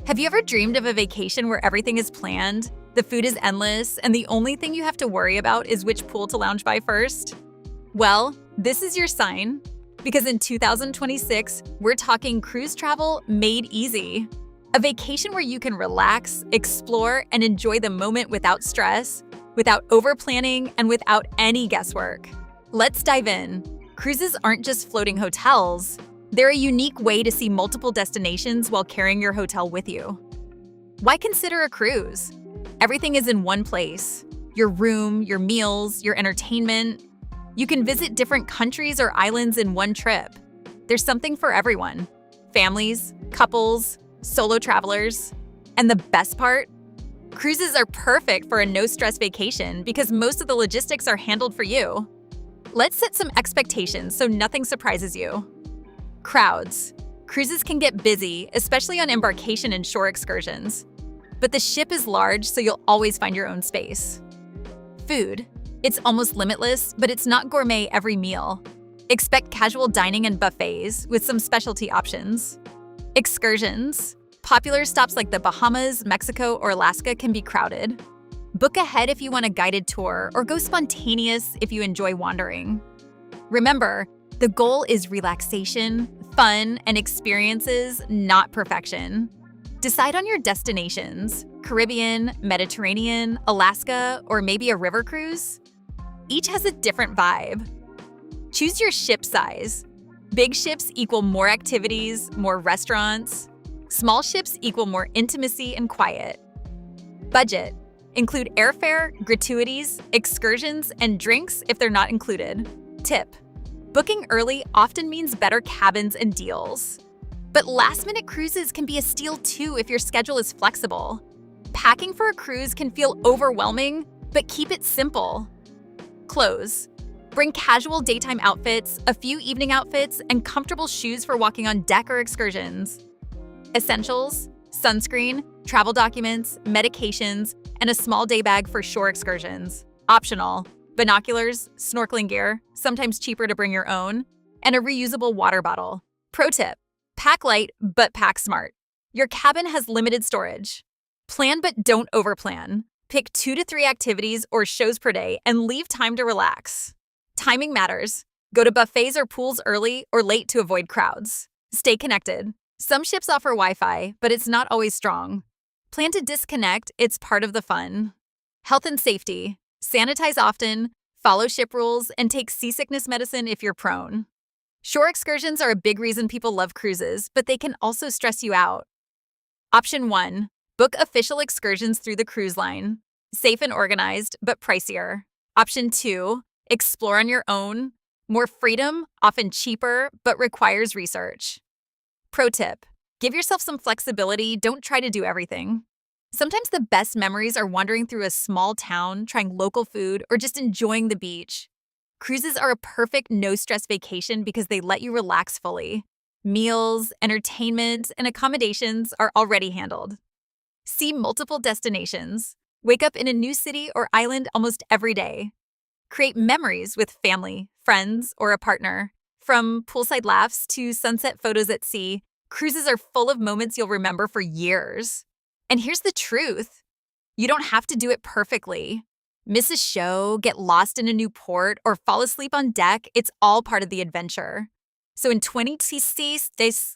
Have you ever dreamed of a vacation where everything is planned, the food is endless, and the only thing you have to worry about is which pool to lounge by first? Well, this is your sign, because in 2026, we're talking cruise travel made easy. A vacation where you can relax, explore, and enjoy the moment without stress, without over-planning, and without any guesswork. Let's dive in. Cruises aren't just floating hotels. They're a unique way to see multiple destinations while carrying your hotel with you. Why consider a cruise? Everything is in one place. Your room, your meals, your entertainment. You can visit different countries or islands in one trip. There's something for everyone. Families, couples, solo travelers. And the best part? Cruises are perfect for a no-stress vacation because most of the logistics are handled for you. Let's set some expectations so nothing surprises you. Crowds. Cruises can get busy, especially on embarkation and shore excursions. But the ship is large, so you'll always find your own space. Food. It's almost limitless, but it's not gourmet every meal. Expect casual dining and buffets with some specialty options. Excursions. Popular stops like the Bahamas, Mexico, or Alaska can be crowded. Book ahead if you want a guided tour, or go spontaneous if you enjoy wandering. Remember, the goal is relaxation, fun, and experiences, not perfection. Decide on your destinations: Caribbean, Mediterranean, Alaska, or maybe a river cruise. Each has a different vibe. Choose your ship size. Big ships equal more activities, more restaurants. Small ships equal more intimacy and quiet. Budget. Include airfare, gratuities, excursions, and drinks if they're not included. Tip. Booking early often means better cabins and deals. But last-minute cruises can be a steal too if your schedule is flexible. Packing for a cruise can feel overwhelming, but keep it simple. Clothes. Bring casual daytime outfits, a few evening outfits, and comfortable shoes for walking on deck or excursions. Essentials: sunscreen, travel documents, medications, and a small day bag for shore excursions. Optional: binoculars, snorkeling gear, sometimes cheaper to bring your own, and a reusable water bottle. Pro tip: pack light, but pack smart. Your cabin has limited storage. Plan but don't overplan. Pick 2 to 3 activities or shows per day and leave time to relax. Timing matters. Go to buffets or pools early or late to avoid crowds. Stay connected. Some ships offer Wi-Fi, but it's not always strong. Plan to disconnect, it's part of the fun. Health and safety. Sanitize often, follow ship rules, and take seasickness medicine if you're prone. Shore excursions are a big reason people love cruises, but they can also stress you out. Option 1. Book official excursions through the cruise line. Safe and organized, but pricier. Option 2. Explore on your own. More freedom, often cheaper, but requires research. Pro tip: give yourself some flexibility, don't try to do everything. Sometimes the best memories are wandering through a small town, trying local food, or just enjoying the beach. Cruises are a perfect no-stress vacation because they let you relax fully. Meals, entertainment, and accommodations are already handled. See multiple destinations. Wake up in a new city or island almost every day. Create memories with family, friends, or a partner. From poolside laughs to sunset photos at sea, cruises are full of moments you'll remember for years. And here's the truth: you don't have to do it perfectly. Miss a show, get lost in a new port, or fall asleep on deck, it's all part of the adventure. So in 2026,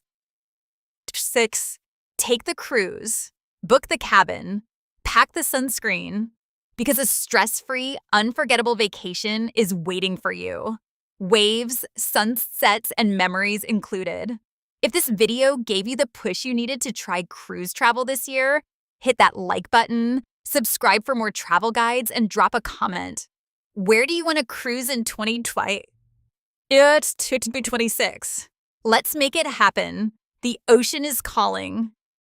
take the cruise, book the cabin, pack the sunscreen, because a stress-free, unforgettable vacation is waiting for you. Waves, sunsets, and memories included. If this video gave you the push you needed to try cruise travel this year, hit that like button, subscribe for more travel guides, and drop a comment. Where do you want to cruise in 2020? It's 2026. Let's make it happen. The ocean is calling.